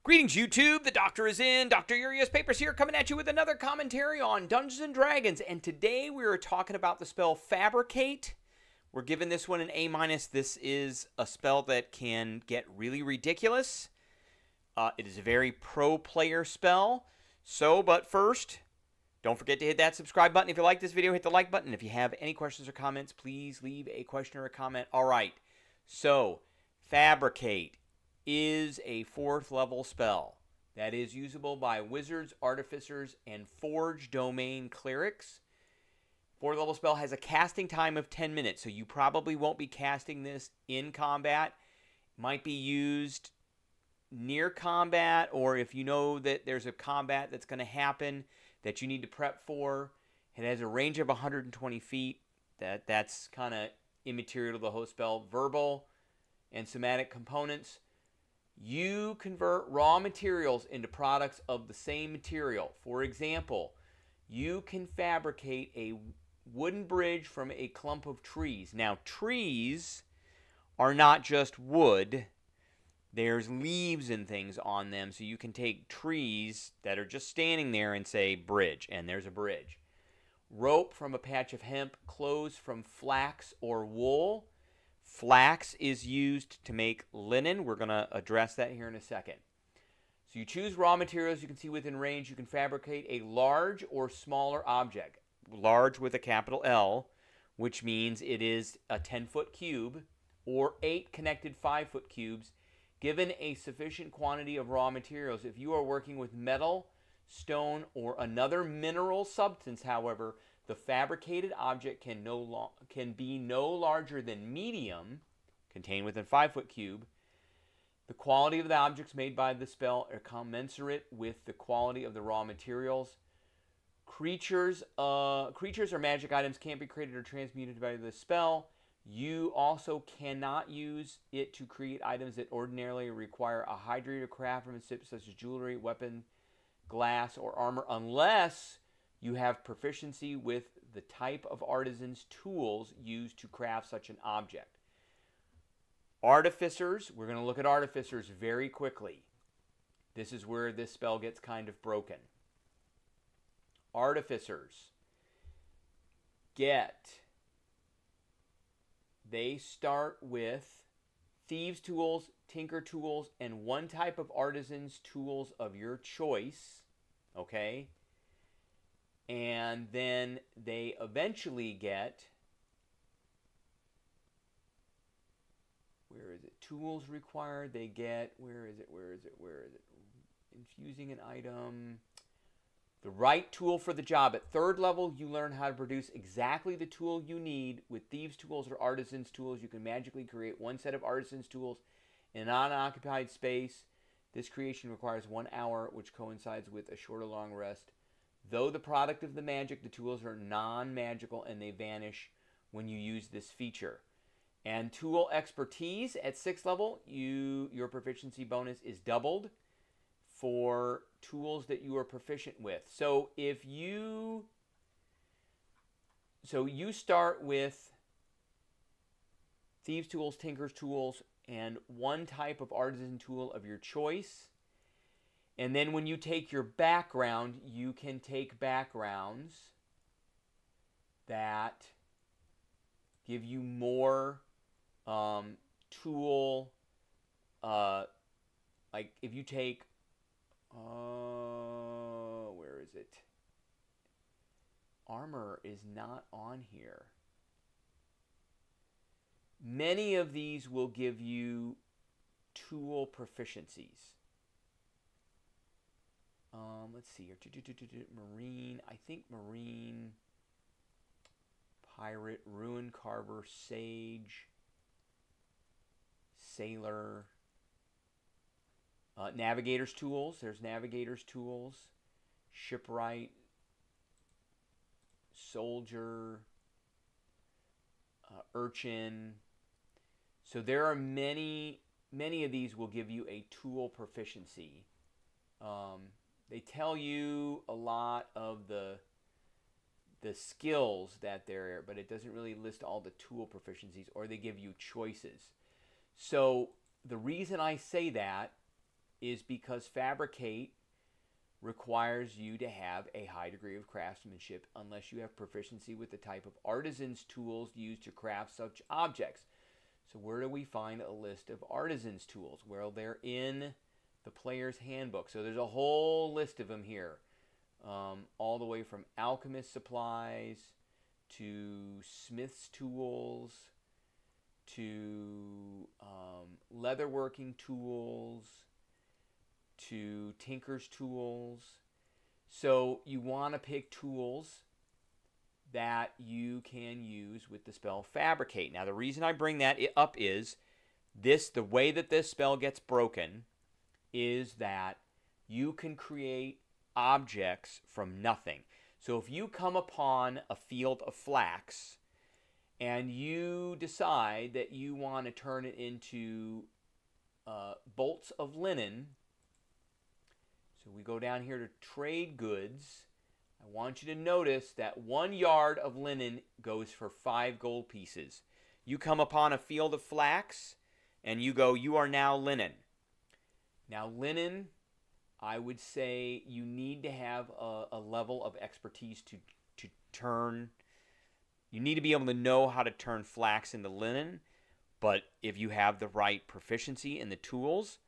Greetings, YouTube. The doctor is in. Dr. Urias Papers here, coming at you with another commentary on Dungeons & Dragons. And today we are talking about the spell Fabricate. We're giving this one an A-. This is a spell that can get really ridiculous. It is a very pro-player spell. But first, don't forget to hit that subscribe button. If you like this video, hit the like button. If you have any questions or comments, please leave a question or a comment. All right. So, Fabricate is a 4th level spell that is usable by wizards, artificers, and forge domain clerics. 4th level spell has a casting time of 10 minutes, so you probably won't be casting this in combat. It might be used near combat, or if you know that there's a combat that's going to happen that you need to prep for. It has a range of 120 feet. That's kind of immaterial to the whole spell. Verbal and somatic components. You convert raw materials into products of the same material. For example, you can fabricate a wooden bridge from a clump of trees. Now, trees are not just wood. There's leaves and things on them, so you can take trees that are just standing there and say bridge, and there's a bridge. Rope from a patch of hemp, clothes from flax or wool. Flax is used to make linen. We're going to address that here in a second. So you choose raw materials you can see within range. You can fabricate a large or smaller object. Large with a capital L, which means it is a 10-foot cube or 8 connected 5-foot cubes, given a sufficient quantity of raw materials. If you are working with metal, stone, or another mineral substance, however, the fabricated object can be no larger than medium, contained within 5-foot cube. The quality of the objects made by the spell are commensurate with the quality of the raw materials. Creatures or magic items can't be created or transmuted by the spell. You also cannot use it to create items that ordinarily require a hydrated craftsmanship, such as jewelry, weapon, glass, or armor, unless you have proficiency with the type of artisan's tools used to craft such an object. Artificers, we're going to look at artificers very quickly. This is where this spell gets kind of broken. Artificers they start with thieves' tools, tinker tools, and one type of artisan's tools of your choice, okay? And then they eventually get, where is it? Tools required. They get, where is it? Infusing an item. The right tool for the job. At 3rd level, you learn how to produce exactly the tool you need. With thieves' tools or artisan's tools, you can magically create one set of artisan's tools in an unoccupied space. This creation requires 1 hour, which coincides with a short or long rest. Though the product of the magic, the tools are non-magical and they vanish when you use this feature. And tool expertise at 6th level, your proficiency bonus is doubled for tools that you are proficient with. So you start with thieves' tools, tinker's tools, and one type of artisan tool of your choice. And then when you take your background, you can take backgrounds that give you more tool. Like if you take, where is it? Armor is not on here. Many of these will give you tool proficiencies. Let's see here. Marine. I think Marine, Pirate, Ruin Carver, Sage, Sailor. Navigator's tools. There's Navigator's tools. Shipwright. Soldier. Urchin. So there are many of these will give you a tool proficiency. They tell you a lot of the skills that they're, but it doesn't really list all the tool proficiencies, or they give you choices. So the reason I say that is because Fabricate requires you to have a high degree of craftsmanship unless you have proficiency with the type of artisan's tools used to craft such objects. So where do we find a list of artisan's tools? Well, they're in the player's handbook. So there's a whole list of them here, all the way from alchemist supplies to smith's tools to leatherworking tools to tinker's tools. So you want to pick tools that you can use with the spell Fabricate. Now the reason I bring that up is the way that this spell gets broken is that you can create objects from nothing. So if you come upon a field of flax and you decide that you want to turn it into bolts of linen, so we go down here to trade goods. I want you to notice that 1 yard of linen goes for 5 gold pieces. You come upon a field of flax and you go, you are now linen. Now linen, I would say you need to have a level of expertise to turn. You need to be able to know how to turn flax into linen. But if you have the right proficiency in the tools,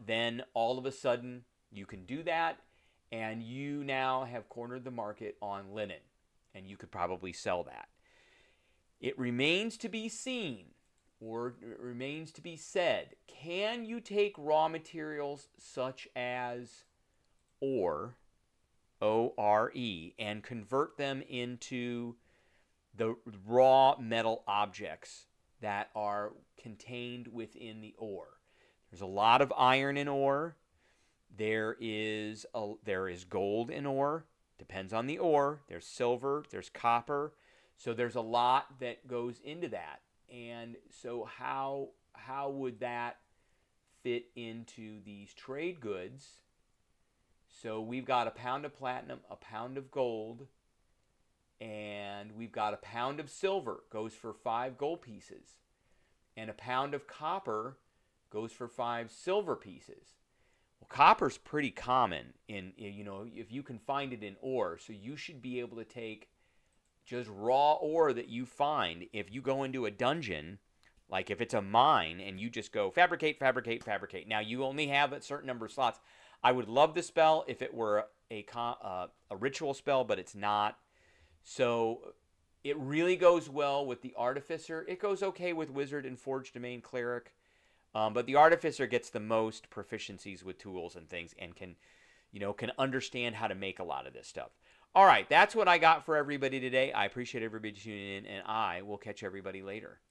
then all of a sudden you can do that. And you now have cornered the market on linen. And you could probably sell that. It remains to be seen, or it remains to be said, can you take raw materials such as ore, O-R-E, and convert them into the raw metal objects that are contained within the ore? There's a lot of iron in ore. There is gold in ore. Depends on the ore. There's silver. There's copper. So there's a lot that goes into that. And so how would that fit into these trade goods? So we've got a pound of platinum, a pound of gold, and we've got a pound of silver. Goes for 5 gold pieces. And a pound of copper goes for 5 silver pieces. Well, copper's pretty common if you can find it in ore. So you should be able to take just raw ore that you find. If you go into a dungeon, like if it's a mine, and you just go fabricate, fabricate, fabricate. Now you only have a certain number of slots. I would love the spell if it were a ritual spell, but it's not. So it really goes well with the Artificer. It goes okay with Wizard and Forge Domain Cleric. But the Artificer gets the most proficiencies with tools and things, and can understand how to make a lot of this stuff. All right, that's what I got for everybody today. I appreciate everybody tuning in, and I will catch everybody later.